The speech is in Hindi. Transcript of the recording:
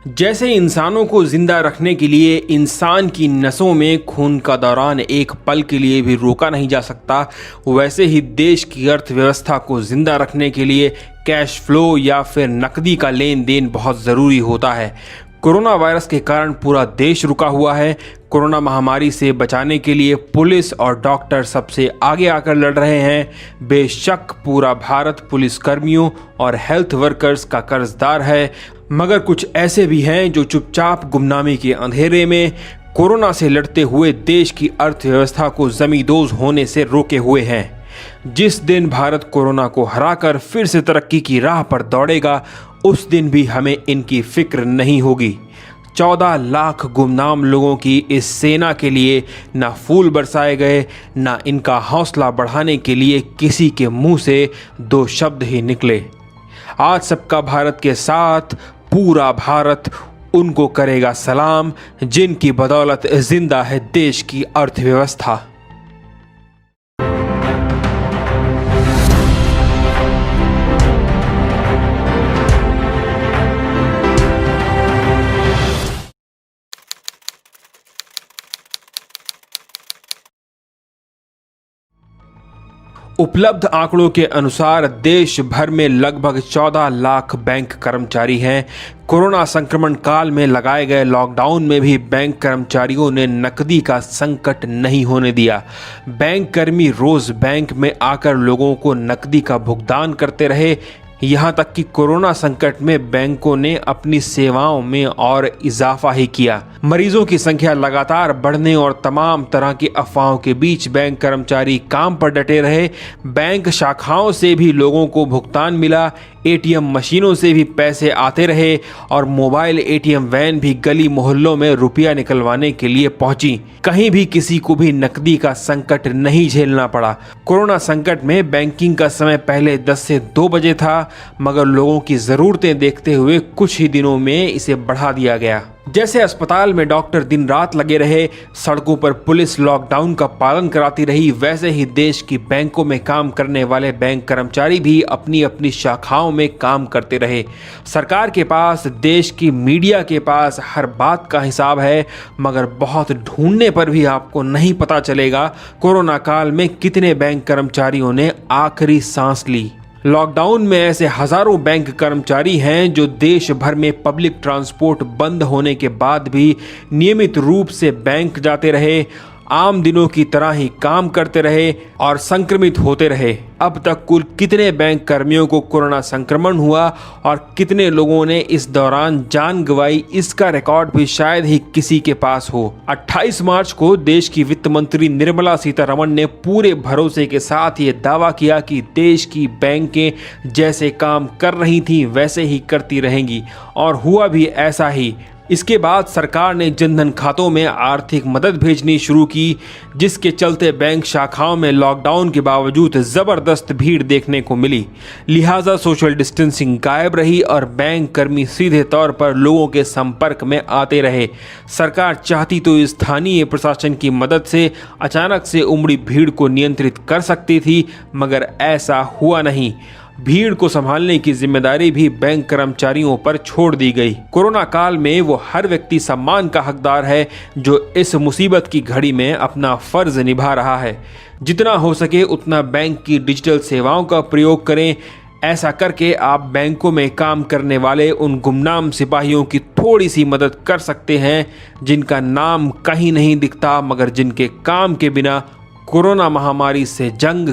जैसे इंसानों को जिंदा रखने के लिए इंसान की नसों में खून का दौरान एक पल के लिए भी रोका नहीं जा सकता, वैसे ही देश की अर्थव्यवस्था को जिंदा रखने के लिए कैश फ्लो या फिर नकदी का लेन देन बहुत ज़रूरी होता है। कोरोना वायरस के कारण पूरा देश रुका हुआ है। कोरोना महामारी से बचाने के लिए पुलिस और डॉक्टर सबसे आगे आकर लड़ रहे हैं। बेशक पूरा भारत पुलिस कर्मियों और हेल्थ वर्कर्स का कर्जदार है, मगर कुछ ऐसे भी हैं जो चुपचाप गुमनामी के अंधेरे में कोरोना से लड़ते हुए देश की अर्थव्यवस्था को जमींदोज होने से रोके हुए हैं। जिस दिन भारत कोरोना को हराकर फिर से तरक्की की राह पर दौड़ेगा, उस दिन भी हमें इनकी फिक्र नहीं होगी। 14 लाख गुमनाम लोगों की इस सेना के लिए ना फूल बरसाए गए, ना इनका हौसला बढ़ाने के लिए किसी के मुंह से 2 शब्द ही निकले। आज सबका भारत के साथ पूरा भारत उनको करेगा सलाम, जिनकी बदौलत जिंदा है देश की अर्थव्यवस्था। उपलब्ध आंकड़ों के अनुसार देश भर में लगभग 14 लाख बैंक कर्मचारी हैं। कोरोना संक्रमण काल में लगाए गए लॉकडाउन में भी बैंक कर्मचारियों ने नकदी का संकट नहीं होने दिया। बैंक कर्मी रोज बैंक में आकर लोगों को नकदी का भुगतान करते रहे। यहाँ तक कि कोरोना संकट में बैंकों ने अपनी सेवाओं में और इजाफा ही किया। मरीजों की संख्या लगातार बढ़ने और तमाम तरह की अफवाहों के बीच बैंक कर्मचारी काम पर डटे रहे। बैंक शाखाओं से भी लोगों को भुगतान मिला, एटीएम मशीनों से भी पैसे आते रहे और मोबाइल एटीएम वैन भी गली मोहल्लों में रुपया निकलवाने के लिए पहुंची। कहीं भी किसी को भी नकदी का संकट नहीं झेलना पड़ा। कोरोना संकट में बैंकिंग का समय पहले 10 से 2 बजे था, मगर लोगों की ज़रूरतें देखते हुए कुछ ही दिनों में इसे बढ़ा दिया गया। जैसे अस्पताल में डॉक्टर दिन रात लगे रहे, सड़कों पर पुलिस लॉकडाउन का पालन कराती रही, वैसे ही देश की बैंकों में काम करने वाले बैंक कर्मचारी भी अपनी अपनी शाखाओं में काम करते रहे। सरकार के पास, देश की मीडिया के पास हर बात का हिसाब है, मगर बहुत ढूंढने पर भी आपको नहीं पता चलेगा कोरोना काल में कितने बैंक कर्मचारियों ने आखिरी सांस ली। लॉकडाउन में ऐसे हजारों बैंक कर्मचारी हैं जो देश भर में पब्लिक ट्रांसपोर्ट बंद होने के बाद भी नियमित रूप से बैंक जाते रहे, आम दिनों की तरह ही काम करते रहे और संक्रमित होते रहे। अब तक कुल कितने बैंक कर्मियों को कोरोना संक्रमण हुआ और कितने लोगों ने इस दौरान जान गंवाई, इसका रिकॉर्ड भी शायद ही किसी के पास हो। 28 मार्च को देश की वित्त मंत्री निर्मला सीतारमण ने पूरे भरोसे के साथ ये दावा किया कि देश की बैंकें जैसे काम कर रही थी वैसे ही करती रहेंगी, और हुआ भी ऐसा ही। इसके बाद सरकार ने जनधन खातों में आर्थिक मदद भेजनी शुरू की, जिसके चलते बैंक शाखाओं में लॉकडाउन के बावजूद ज़बरदस्त भीड़ देखने को मिली। लिहाजा सोशल डिस्टेंसिंग गायब रही और बैंक कर्मी सीधे तौर पर लोगों के संपर्क में आते रहे। सरकार चाहती तो स्थानीय प्रशासन की मदद से अचानक से उमड़ी भीड़ को नियंत्रित कर सकती थी, मगर ऐसा हुआ नहीं। भीड़ को संभालने की जिम्मेदारी भी बैंक कर्मचारियों पर छोड़ दी गई। कोरोना काल में वो हर व्यक्ति सम्मान का हकदार है जो इस मुसीबत की घड़ी में अपना फर्ज निभा रहा है। जितना हो सके उतना बैंक की डिजिटल सेवाओं का प्रयोग करें। ऐसा करके आप बैंकों में काम करने वाले उन गुमनाम सिपाहियों की थोड़ी सी मदद कर सकते हैं जिनका नाम कहीं नहीं दिखता, मगर जिनके काम के बिना कोरोना महामारी से जंग